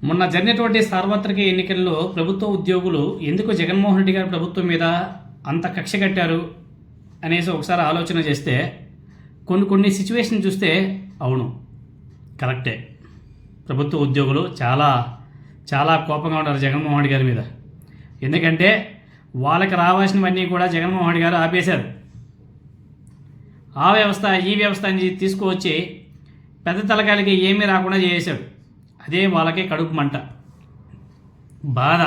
మొన్న జరిగినటువంటి సార్వత్రిక ఎన్నికల్లో ప్రభుత్వ ఉద్యోగులు ఎందుకు జగన్మోహన్ రెడ్డి గారి ప్రభుత్వం మీద అంత కక్ష కట్టారు అనేసి ఒకసారి ఆలోచన చేస్తే కొన్ని సిచ్యువేషన్ చూస్తే అవును కరెక్టే. ప్రభుత్వ ఉద్యోగులు చాలా చాలా కోపంగా ఉన్నారు జగన్మోహన్ రెడ్డి గారి మీద. ఎందుకంటే వాళ్ళకి రావాల్సినవన్నీ కూడా జగన్మోహన్ రెడ్డి గారు ఆపేశారు. ఆ వ్యవస్థ ఈ వ్యవస్థ అని తీసుకువచ్చి పెద్ద తలకాయలకి ఏమీ రాకుండా చేశాడు. అదే వాళ్ళకే కడుపు మంట, బాధ.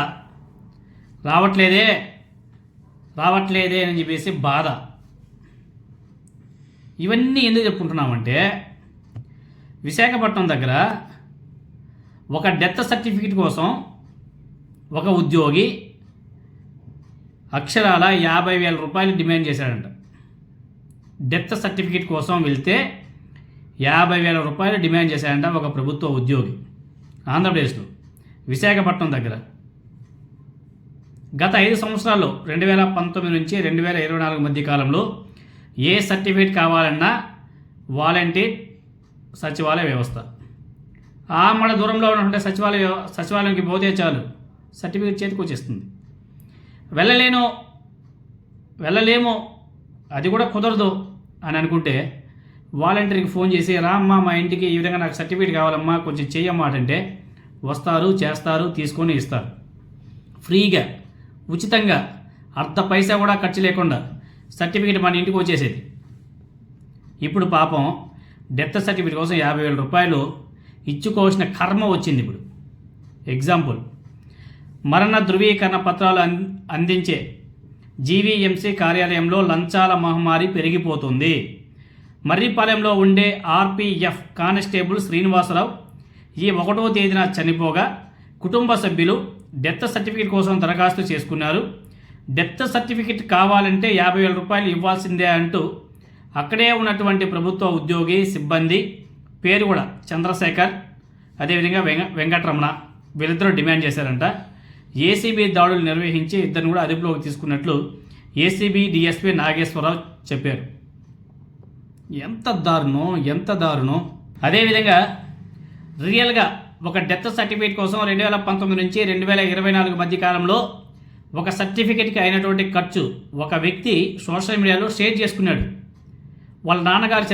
రావట్లేదే అని చెప్పేసి బాధ. ఇవన్నీ ఎందుకు చెప్పుకుంటున్నామంటే విశాఖపట్నం దగ్గర ఒక డెత్ సర్టిఫికేట్ కోసం ఒక ఉద్యోగి అక్షరాల 50,000 రూపాయలు డిమాండ్ చేశాడంట. డెత్ సర్టిఫికేట్ కోసం వెళ్తే 50,000 రూపాయలు డిమాండ్ చేశాడంట ఒక ప్రభుత్వ ఉద్యోగి ఆంధ్రప్రదేశ్లో విశాఖపట్నం దగ్గర. గత 5 సంవత్సరాల్లో 2019 నుంచి 2024 మధ్య కాలంలో ఏ సర్టిఫికేట్ కావాలన్నా వాలంటీర్ సచివాలయ వ్యవస్థ, మన దూరంలో ఉన్నటువంటి సచివాలయంకి పోతే చాలు సర్టిఫికేట్ చేతికి వచ్చేస్తుంది. వెళ్ళలేమో అది కూడా కుదరదు అని అనుకుంటే వాలంటీర్కి ఫోన్ చేసి రామ్మా మా ఇంటికి ఈ విధంగా నాకు సర్టిఫికేట్ కావాలమ్మా కొంచెం చెయ్యమ్మా అంటే వస్తారు, చేస్తారు, తీసుకొని ఇస్తారు. ఫ్రీగా ఉచితంగా అర్ధ పైసా కూడా ఖర్చు లేకుండా సర్టిఫికేట్ మన ఇంటికి వచ్చేసేది. ఇప్పుడు పాపం డెత్ సర్టిఫికేట్ కోసం 50,000 రూపాయలు ఇచ్చుకోవాల్సిన కర్మ వచ్చింది. ఇప్పుడు ఎగ్జాంపుల్, మరణ ధృవీకరణ పత్రాలు అందించే జీవీఎంసీ కార్యాలయంలో లంచాల మహమ్మారి పెరిగిపోతుంది. మర్రిపాలెంలో ఉండే ఆర్పీఎఫ్ కానిస్టేబుల్ శ్రీనివాసరావు ఈ 1వ తేదీన చనిపోగా కుటుంబ సభ్యులు డెత్ సర్టిఫికేట్ కోసం దరఖాస్తు చేసుకున్నారు. డెత్ సర్టిఫికేట్ కావాలంటే 50,000 రూపాయలు ఇవ్వాల్సిందే అంటూ అక్కడే ఉన్నటువంటి ప్రభుత్వ ఉద్యోగి సిబ్బంది పేరు కూడా చంద్రశేఖర్, అదేవిధంగా వెంకటరమణ, వీళ్ళిద్దరూ డిమాండ్ చేశారంట. ఏసీబీ దాడులు నిర్వహించి ఇద్దరిని కూడా అదుపులోకి తీసుకున్నట్లు ఏసీబీ డిఎస్పీ నాగేశ్వరరావు చెప్పారు. ఎంత దారుణం. అదేవిధంగా రియల్గా ఒక డెత్ సర్టిఫికేట్ కోసం 2019 నుంచి 2024 మధ్య కాలంలో ఒక సర్టిఫికేట్కి అయినటువంటి ఖర్చు ఒక వ్యక్తి సోషల్ మీడియాలో షేర్ చేసుకున్నాడు. వాళ్ళ నాన్నగారు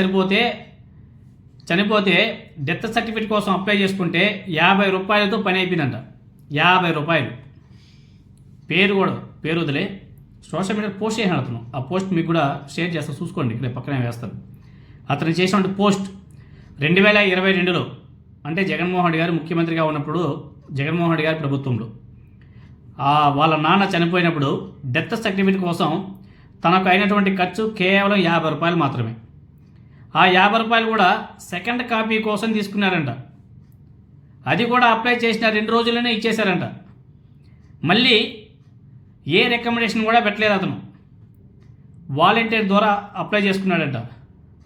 చనిపోతే డెత్ సర్టిఫికేట్ కోసం అప్లై చేసుకుంటే 50 రూపాయలతో పని అయిపోయిందంట. 50 రూపాయలు. పేరు వదిలే సోషల్ మీడియా పోస్ట్ చేసిన అతను. ఆ పోస్ట్ మీకు కూడా షేర్ చేస్తాను, చూసుకోండి, ఇక్కడ పక్కనే వేస్తాను. అతను చేసినటువంటి పోస్ట్ 2022లో అంటే జగన్మోహన్ రెడ్డి గారు ముఖ్యమంత్రిగా ఉన్నప్పుడు, జగన్మోహన్ రెడ్డి గారి ప్రభుత్వంలో వాళ్ళ నాన్న చనిపోయినప్పుడు డెత్ సర్టిఫికేట్ కోసం తనకు అయినటువంటి ఖర్చు కేవలం 50 రూపాయలు మాత్రమే. ఆ 50 రూపాయలు కూడా సెకండ్ కాపీ కోసం తీసుకున్నారంట. అది కూడా అప్లై చేసిన 2 రోజుల్లోనే ఇచ్చేశారంట. మళ్ళీ ఏ రికమెండేషన్ కూడా పెట్టలేదు అతను. వాలంటీర్ ద్వారా అప్లై చేసుకున్నాడంట.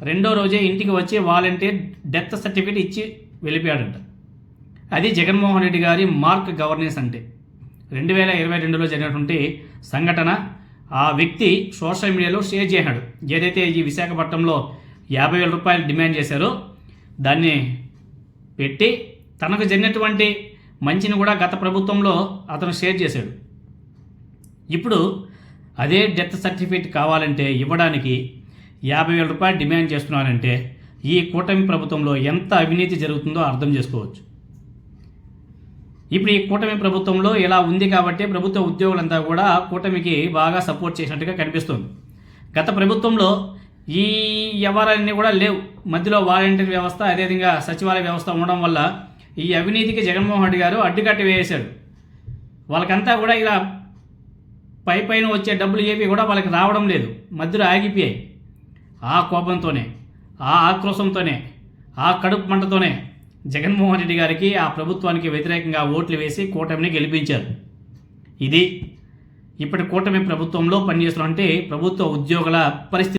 2వ రోజే ఇంటికి వచ్చి వాలంటీర్ డెత్ సర్టిఫికేట్ ఇచ్చి వెళ్ళిపోయాడంట. అది జగన్మోహన్ రెడ్డి గారి మార్క్ గవర్నెన్స్ అంటే. 2022లో జరిగినటువంటి సంఘటన. ఆ వ్యక్తి సోషల్ మీడియాలో షేర్ చేశాడు. ఏదైతే ఈ విశాఖపట్నంలో 50,000 రూపాయలు డిమాండ్ చేశారో దాన్ని పెట్టి తనకు జరిగినటువంటి మంచిని కూడా గత ప్రభుత్వంలో అతను షేర్ చేశాడు. ఇప్పుడు అదే డెత్ సర్టిఫికేట్ కావాలంటే ఇవ్వడానికి 50,000 రూపాయలు డిమాండ్ చేస్తున్నారంటే ఈ కూటమి ప్రభుత్వంలో ఎంత అవినీతి జరుగుతుందో అర్థం చేసుకోవచ్చు. ఇప్పుడు ఈ కూటమి ప్రభుత్వంలో ఇలా ఉంది కాబట్టి ప్రభుత్వ ఉద్యోగులంతా కూడా కూటమికి బాగా సపోర్ట్ చేసినట్టుగా కనిపిస్తుంది. గత ప్రభుత్వంలో ఈ వ్యవహారాలన్నీ కూడా లేవు. మధ్యలో వాలంటీర్ వ్యవస్థ, అదేవిధంగా సచివాలయ వ్యవస్థ ఉండడం వల్ల ఈ అవినీతికి జగన్మోహన్ రెడ్డి గారు అడ్డుకట్టి వేశాడు. వాళ్ళకంతా కూడా ఇలా పైన వచ్చే డబ్బులు ఏవి కూడా వాళ్ళకి రావడం లేదు, మధ్యలో ఆగిపోయాయి. ఆ కోపంతోనే, ఆ ఆక్రోశంతోనే, ఆ కడుపు మంటతోనే జగన్మోహన్ రెడ్డి గారికి, ఆ ప్రభుత్వానికి వ్యతిరేకంగా ఓట్లు వేసి కూటమిని గెలిపించారు. ఇది ఇప్పటి కూటమి ప్రభుత్వంలో పనిచేస్తున్నటువంటి ప్రభుత్వ ఉద్యోగుల పరిస్థితి.